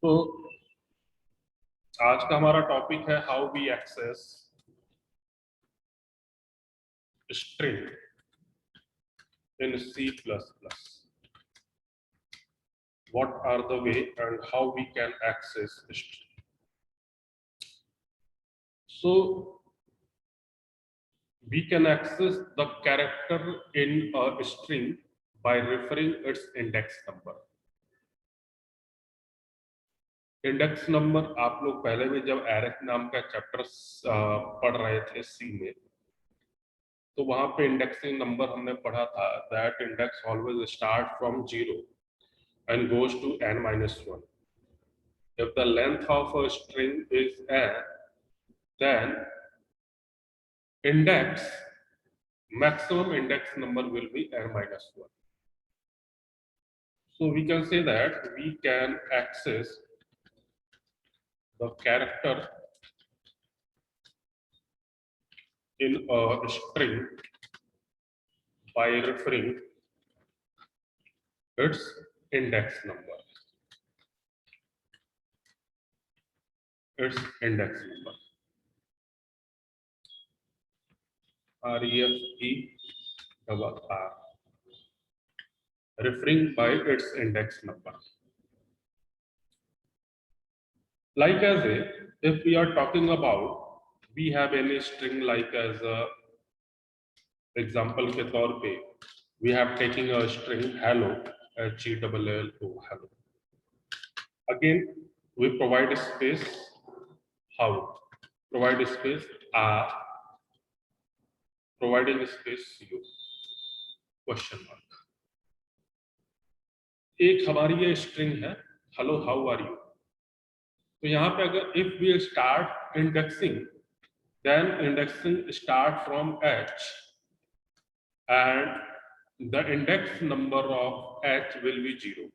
तो आज का हमारा टॉपिक है how we access string in C++. What are the way and how we can access string? So we can access the character in a string by referring its index number. Index number आप लोग पहले भी जब एरिथ नाम का chapter पढ़ रहे थे सी में, तो वहां पे इंडेक्सिंग नंबर हमने पढ़ा था that index always start from 0 and goes to n-1. If the length of a string is n, then maximum index number will be n-1. So we can say that we can access the character in a string by referring its index number. Its index number. REFE_R. Referring by its index number. Like as if we are talking about, we have any string like as a example के तौर पे we have taking a string hello, HELLO, hello. Again we provide space how, provide space R, providing space U, question mark. एक हमारी ये string है hello how are you. तो यहाँ पे अगर if we start indexing, then indexing start from H and the index number of H will be 0.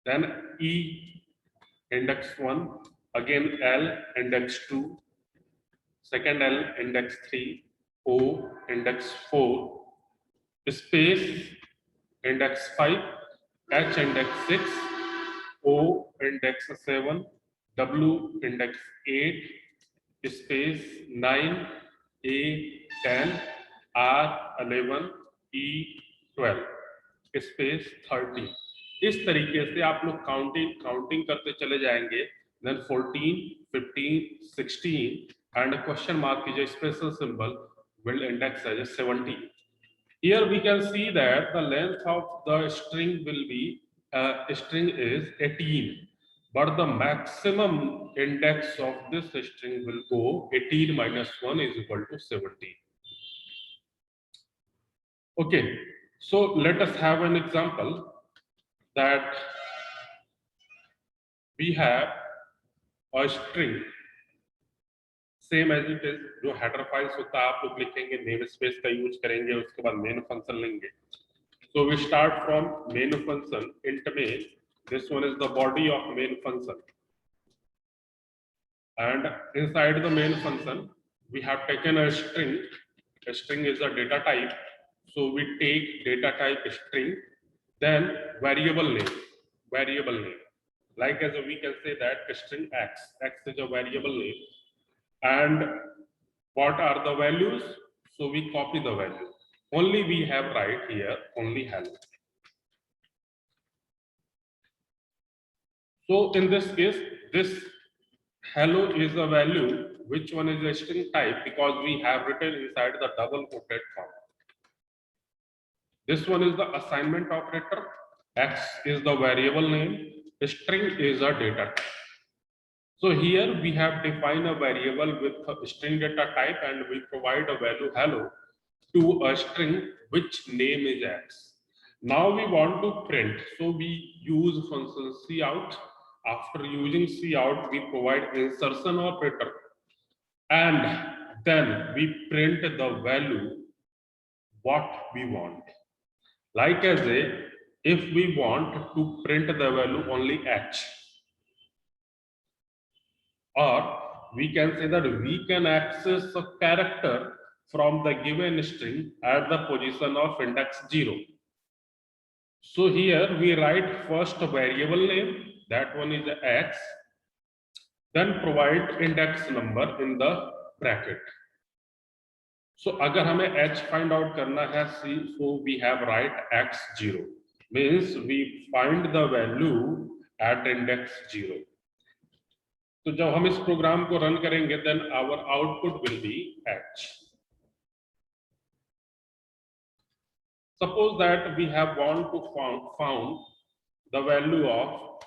Then E index 1, again L index 2, second L index 3, O index 4, space index 5, H index 6, O index 7, W index 8, space 9, A 10, R 11, E 12, space 30. इस तरीके से आप लोग counting करते चले जाएंगे. Then 14, 15, 16 and question mark is a special symbol will index as 17. Here we can see that the length of the string will be string is 18, but the maximum index of this string will go 18 minus 1 is equal to 17. Okay, so let us have an example that we have a string same as it is. जो header files होता है आप लोग लिखेंगे, name space का use करेंगे, उसके बाद मेन फंक्शन लेंगे. So we start from main function int main. This one is the body of main function, and inside the main function we have taken a string. A string is a data type, so we take data type string, then variable name like as we can say that string x is a variable name. And what are the values? So we copy the value. Only we have right here only hello. So in this case, this hello is a value. Which one is a string type? Because we have written inside the double quoted form. This one is the assignment operator. X is the variable name. String is a data type. So here we have defined a variable with a string data type and we provide a value hello to a string which name is X. Now we want to print, so we use function cout. After using cout, we provide insertion operator and then we print the value what we want. Like as if we want to print the value only H, or we can say that we can access a character from the given string at the position of index 0. So here we write first variable name, that one is x, then provide index number in the bracket. So अगर हमें h find out करना है, so we have write x0, means we find the value at index 0. तो जब हम इस programme को run करेंगे, then our output will be h. Suppose that we have want to found the value of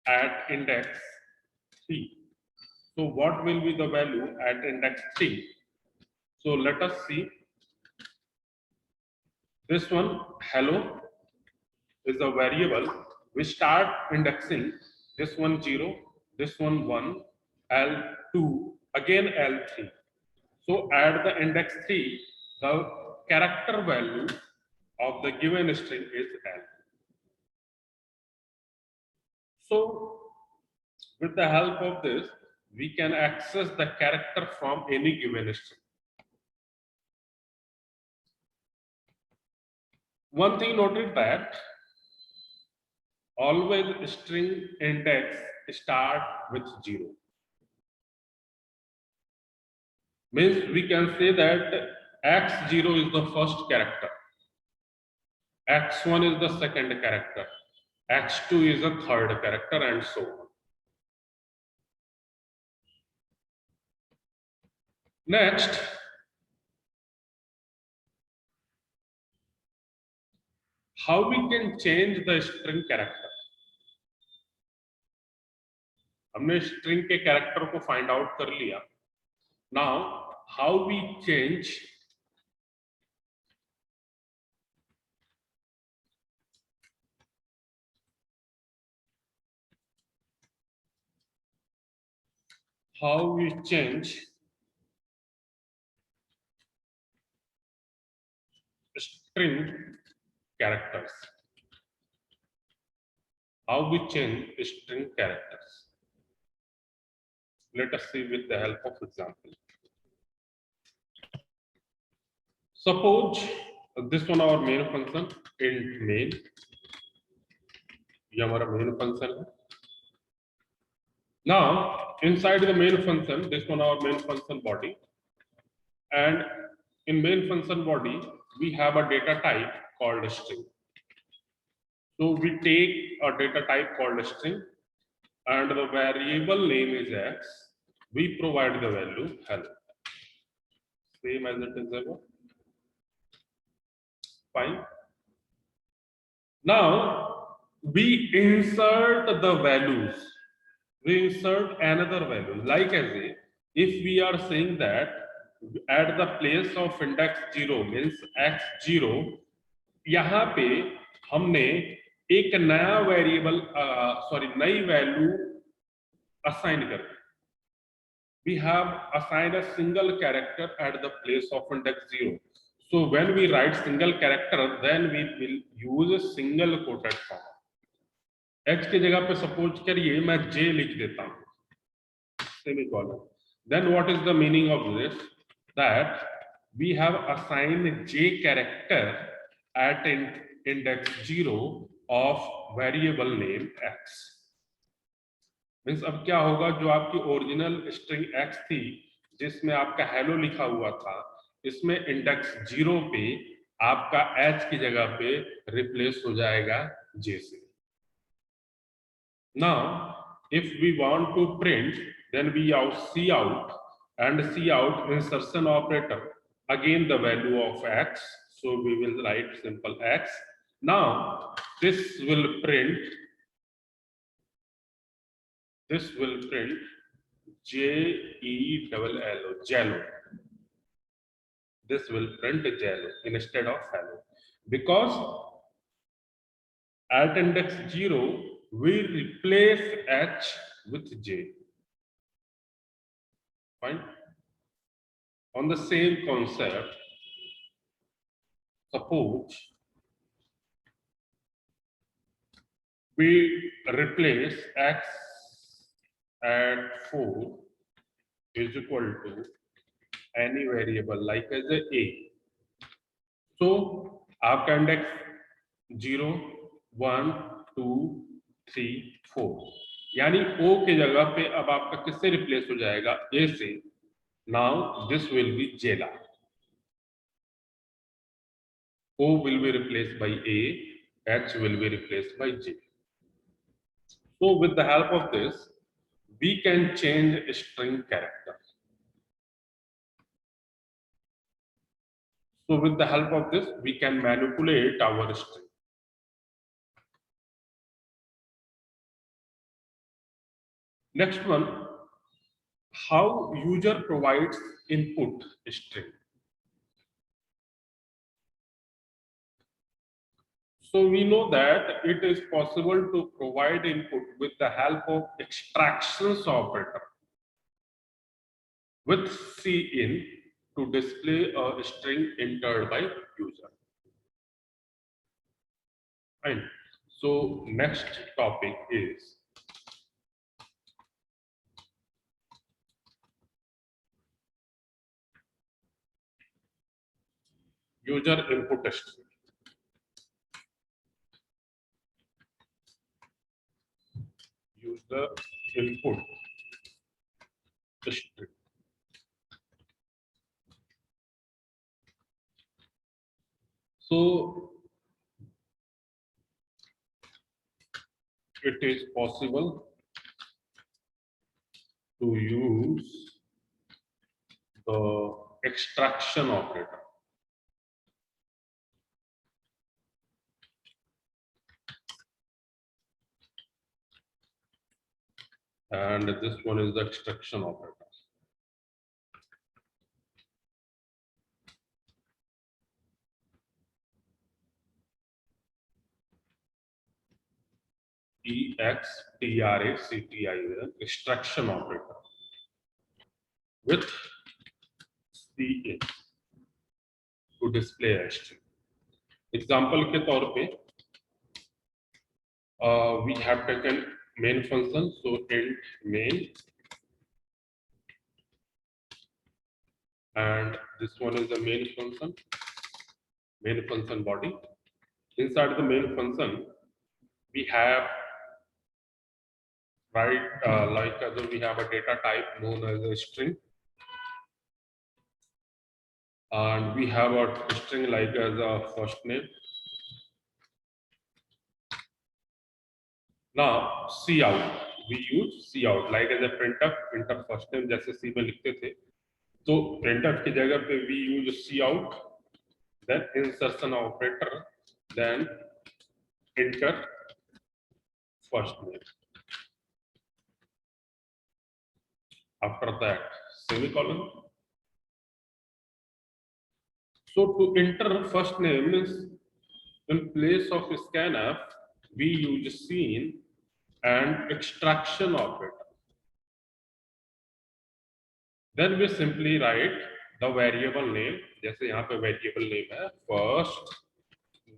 at index 3. So what will be the value at index 3? So let us see. This one hello is a variable. We start indexing this one 0, this one 1, L2, again L3. So at the index 3, the character value of the given string is L. So with the help of this, we can access the character from any given string. One thing noted that always string index start with 0. Means we can say that x0 is the first character, x1 is the second character, x2 is the third character, and so on. Next, how we can change the string character? हमने string के character को find out कर लिया. Now, how we change string characters? How we change string characters? Let us see with the help of example. Suppose this one our main function, int main. ये हमारा main function है. Now inside the main function, this one our main function body, and in main function body we have a data type called string. So we take a data type called string, and the variable name is x. We provide the value hello, same as it is ever. Fine. Now we insert the values. We insert another value, like as if we are saying that at the place of index 0 means x0, यहाँ पे हमने एक नया variable नई value assign कर दी. We have assigned a single character at the place of index 0. So when we write single character, then we will use a single quoted form. H की जगह पे सपोज करिए मैं J लिख देता हूँ, semicolon. Then what is the meaning of this? That we have assigned J character at index 0 of variable name x. Means अब क्या होगा, जो आपकी ओरिजिनल स्ट्रिंग x थी जिसमें आपका हेलो लिखा हुआ था, इसमें इंडेक्स 0 पे आपका h की जगह पे रिप्लेस हो जाएगा j से. Now if we want to print, then we have cout, and cout insertion operator, again the value of x, so we will write simple x. Now this will print JELLO, jello. This will print jello instead of hello, because at index 0 we replace h with j. Fine. On the same concept, suppose we replace x at 4 is equal to any variable like as a. So आपका index 0, 1 2 3 4, यानी ओ के जगह पे अब आपका किससे replace हो जाएगा? ए से. नाउ दिस विल बी जेला. O will be replaced by A, H will be replaced by J. So with the help of this, we can change a string character. So with the help of this, we can manipulate our string. Next one, how user provides input string. So we know that it is possible to provide input with the help of extractions operator with cin to display a string entered by user. Fine. So next topic is user input string. User input string. So it is possible to use the extraction operator. And this one is the extraction operator. EXTRACTION, extraction operator with CIN to display a string. Example के तौर पे we have taken main function, so int main, and this one is the main function body. Inside the main function, we have we have a data type known as a string, and we have a string like as a first name. Now cout, we use cout like as a printf first name जैसे C में लिखते थे, तो printf की जगह पे we use cout, then insertion operator, then enter first name. After that, semicolon. So to enter first name means in place of scanf, we use cin and extraction operator. Then we simply write the variable name, जैसे यहाँ पे variable name है first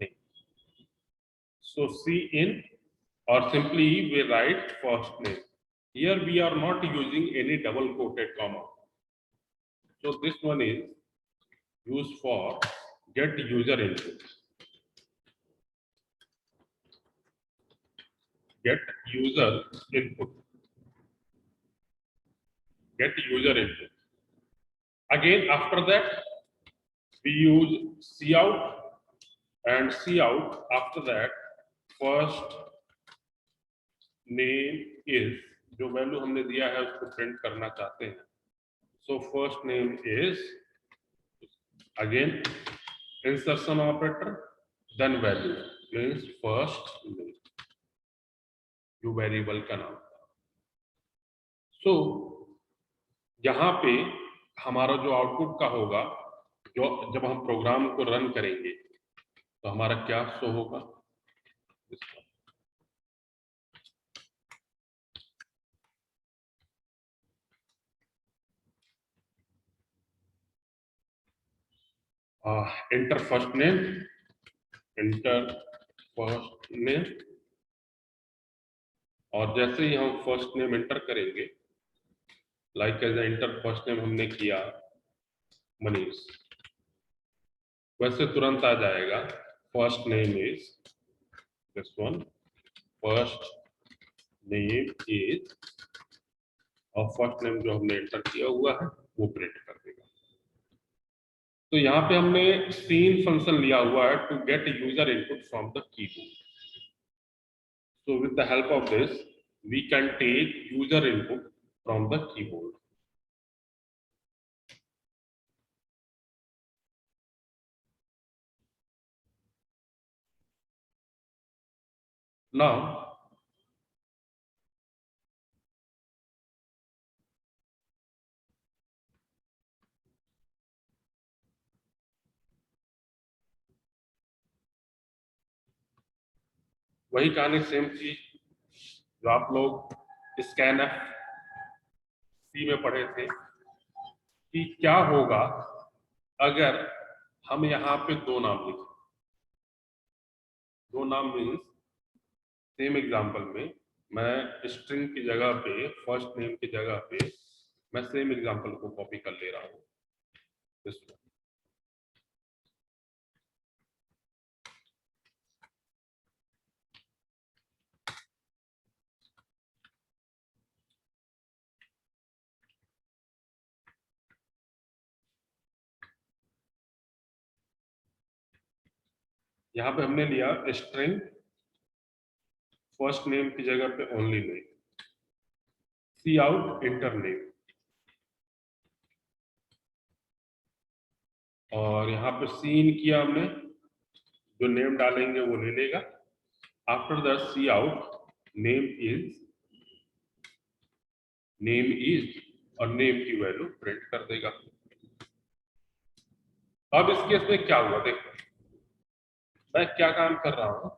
name. So cin, or simply we write first name. Here we are not using any double quoted comma. So this one is used for get user input. Get user input. Get user input. Again, after that, we use cout, and cout. After that, first name is, जो value हमने दिया है उसको print करना चाहते हैं. So first name is, again insertion operator, then value means first name, जो variable का नाम. So यहाँ पे हमारा जो आउटपुट का होगा, जो जब हम प्रोग्राम को रन करेंगे तो हमारा क्या शो होगा? enter first name, और जैसे ही हम फर्स्ट नेम एंटर करेंगे, like as enter first name हमने किया मनीष, वैसे तुरंत आ जाएगा first name is this one first name is, और फर्स्ट नेम जो हमने एंटर किया हुआ है वो प्रिंट कर देगा। तो यहाँ पे हमने सीन फंक्शन लिया हुआ है to get user input from the keyboard. So with the help of this, we can take user input from the keyboard. Now, वही कहानी सेम चीज जो आप लोग स्कैनएफ सी में पढ़े थे कि क्या होगा अगर हम यहाँ पे दो नाम लिखें। दो नाम मीन्स सेम एग्जांपल में मैं स्ट्रिंग की जगह पे फर्स्ट नेम की जगह पे मैं सेम एग्जांपल को कॉपी कर ले रहा हूँ। यहाँ पे हमने लिया स्ट्रिंग फर्स्ट नेम की जगह पे ओनली नेम, सी आउट इंटर नेम, और यहाँ पे सीन किया हमने, जो नेम डालेंगे वो ले लेगा। After the C out name is और नेम की वैल्यू प्रिंट कर देगा। अब इस केस में क्या हुआ देखो, मैं क्या काम कर रहा हूं,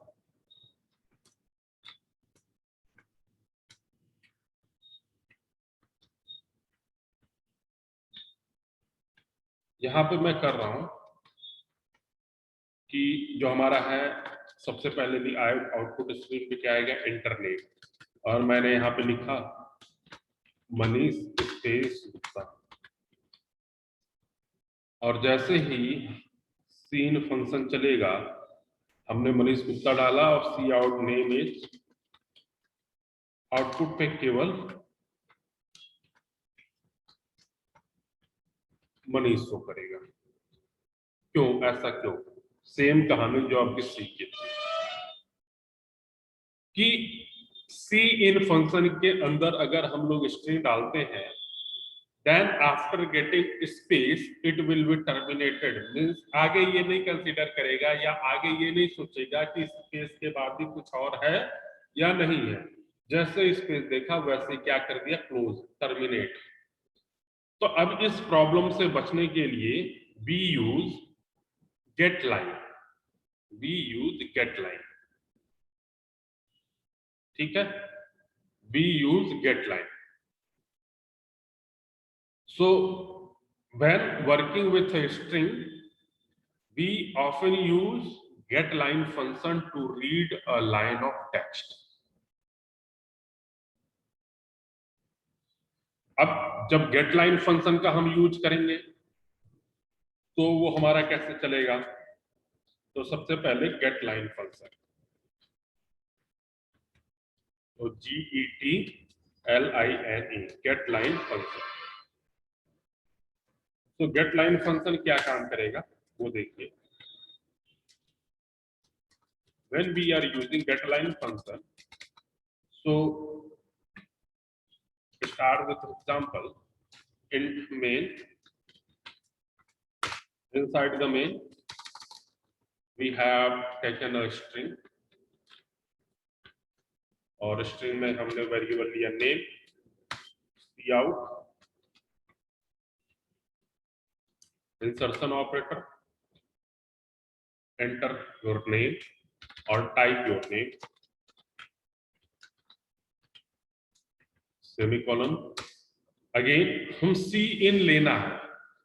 यहां पे मैं कर रहा हूं कि जो हमारा है सबसे पहले भी आउटपुट स्क्रीन पे क्या आएगा, इंटर नेम, और मैंने यहाँ पे लिखा मनीष स्पेस गुप्ता, और जैसे ही सीन फंक्शन चलेगा हमने मनीष गुप्ता डाला और सी आउट नेम इज, आउटपुट पे केवल मनीष शो करेगा। क्यों, ऐसा क्यों? सेम कहानी जो आपकी सी की थी कि सी इन फंक्शन के अंदर अगर हम लोग स्ट्रिंग डालते हैं then after getting space it will be terminated, means आगे ये नहीं कंसीडर करेगा या आगे ये नहीं सोचेगा कि स्पेस के बाद भी कुछ और है या नहीं है। जैसे स्पेस देखा वैसे क्या कर दिया, क्लोज, टर्मिनेट। तो अब इस प्रॉब्लम से बचने के लिए वी यूज गेट लाइन, ठीक है, we use gate line. So when working with a string, we often use getLine function to read a line of text. अब जब getLine फंक्शन का हम यूज करेंगे तो वो हमारा कैसे चलेगा, तो सबसे पहले getLine फंक्शन, तो GETLINE getLine फंक्शन। तो getLine फंक्शन क्या काम करेगा वो देखिए। When we are using getLine function, so start with example int main, inside the main we have taken a string, और स्ट्रिंग में हमने वेरिएबल लिया name, cout, insertion operator, enter your name और type your name, semicolon. Again हम सी इन लेना है,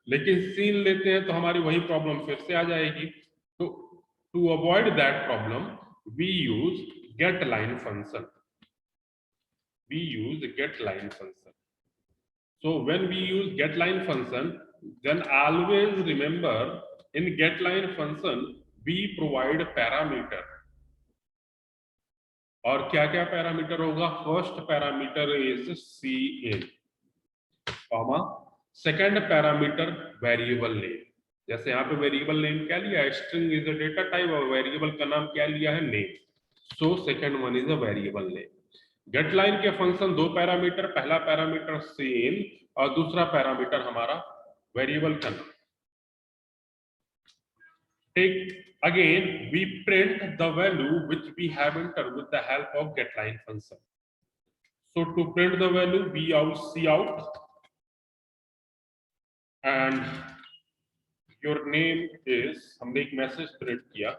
लेकिन सी इन लेते हैं तो हमारी वही प्रॉब्लम फिर से आ जाएगी। तो to avoid that problem we use gate line function, So when we use getLine function, then always remember in getLine function we provide parameter, और क्या क्या पैरामीटर होगा? First parameter is Cin, comma second parameter variable name. जैसे यहाँ पे variable name क्या लिया है? String is a data type और वेरिएबल का नाम क्या लिया है? Name. So second one is a variable name. Get line के फंक्शन दो पैरामीटर, पहला पैरामीटर Cin और दूसरा पैरामीटर हमारा वेरिएबल का नाम। ठीक, again we print the value which we have entered with the help of getLine function. So to print the value, we cout and your name is, हमने एक message print किया,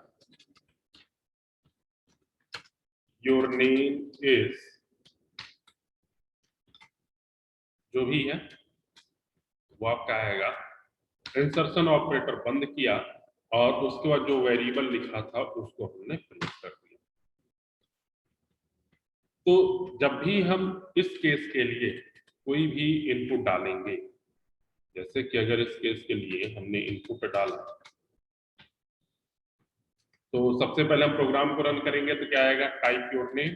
your name is, जो भी है वो आपका आएगा। Insertion operator बंद किया और उसके बाद जो वेरिएबल लिखा था उसको हमने प्रिंट कर दिया। तो जब भी हम इस केस के लिए कोई भी इनपुट डालेंगे, जैसे कि अगर इस केस के लिए हमने इनपुट डाला, तो सबसे पहले हम प्रोग्राम को रन करेंगे तो क्या आएगा? टाइप योर नेम,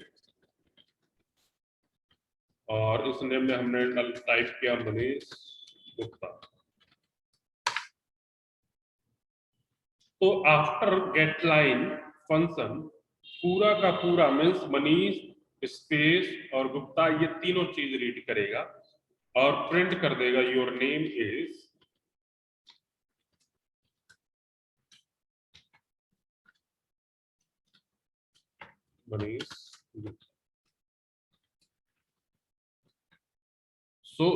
और इस नेम में हमने टाइप किया मनीष गुप्ता। तो आफ्टर गेट लाइन फंक्शन पूरा का पूरा मीन्स मनीष स्पेस और गुप्ता, ये तीनों चीज रीड करेगा और प्रिंट कर देगा your name is Manish Gupta. So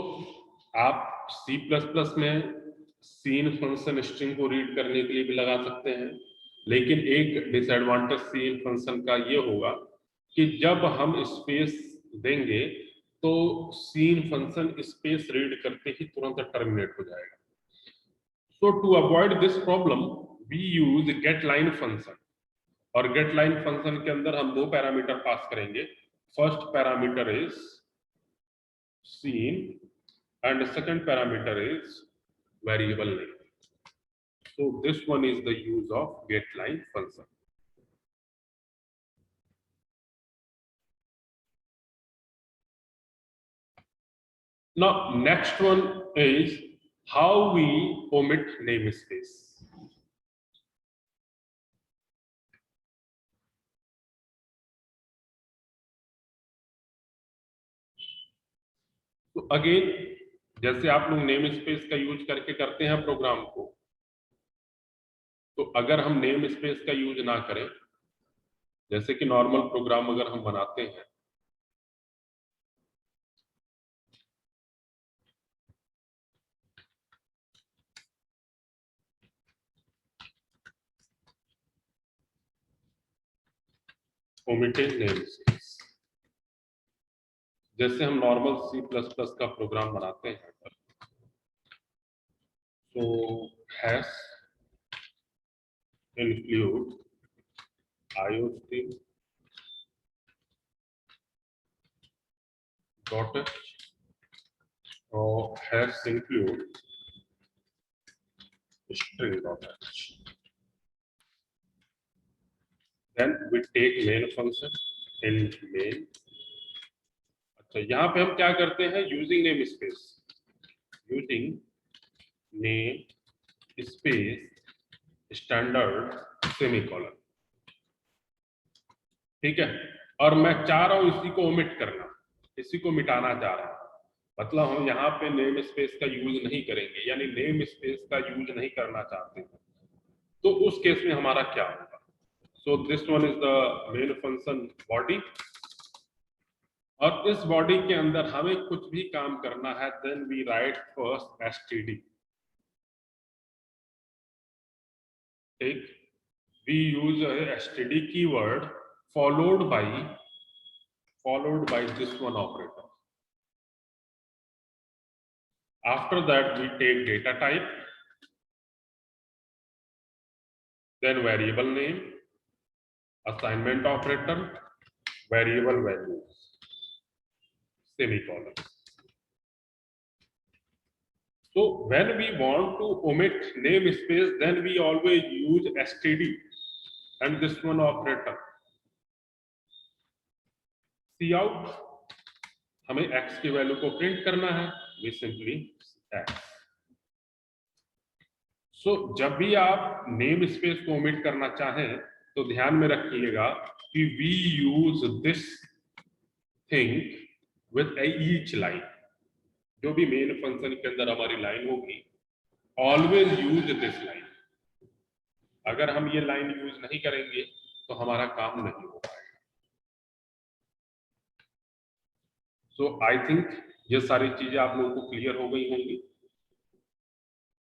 आप C++ में सीन फंक्शन स्ट्रिंग को रीड करने के लिए भी लगा सकते हैं, लेकिन एक डिसएडवांटेज सीन फंक्शन का ये होगा कि जब हम स्पेस देंगे तो सीन फंक्शन स्पेस रीड करते ही तुरंत टर्मिनेट हो जाएगा। So to avoid this problem we use gate line function, और गेट लाइन फंक्शन के अंदर हम दो पैरामीटर पास करेंगे। First parameter is cin and second parameter is variable name. So this one is the use of getLine function. Now next one is how we omit namespace. तो again जैसे आप लोग name space का use करके करते हैं programme को, तो अगर हम नेम स्पेस का यूज ना करें, जैसे कि नॉर्मल प्रोग्राम अगर हम बनाते हैं, omitting namespace, जैसे हम नॉर्मल C++ का प्रोग्राम बनाते हैं, तो hash include iostream dot h or hash include string dot h. Then we take main function int main. अच्छा, यहाँ पे हम क्या करते हैं? Using name space, using name space standard semicolon. ठीक है, और मैं चाह रहा हूं इसी को ओमिट करना, इसी को मिटाना चाह रहा हूं, मतलब हम यहाँ पे नेम स्पेस का यूज नहीं करेंगे, यानी नेम स्पेस का यूज नहीं करना चाहते हैं, तो उस केस में हमारा क्या होगा? So this one is the main function body, और इस बॉडी के अंदर हमें कुछ भी काम करना है, then we write first std. ठीक, we use std keyword followed by this one operator. After that we take data type, then variable name, assignment operator, variable values, semicolon. So when we want to omit namespace, then we always use std and this one operator. C out हमें x की value को print करना है, we simply x। सो जब भी आप name space को omit करना चाहें तो ध्यान में रखिएगा कि we use this thing with each line. जो भी मेन फंक्शन के अंदर हमारी लाइन होगी, ऑलवेज यूज दिस लाइन। अगर हम ये लाइन यूज नहीं करेंगे तो हमारा काम नहीं हो पाएगा। सो आई थिंक ये सारी चीजें आप लोगों को क्लियर हो गई होंगी।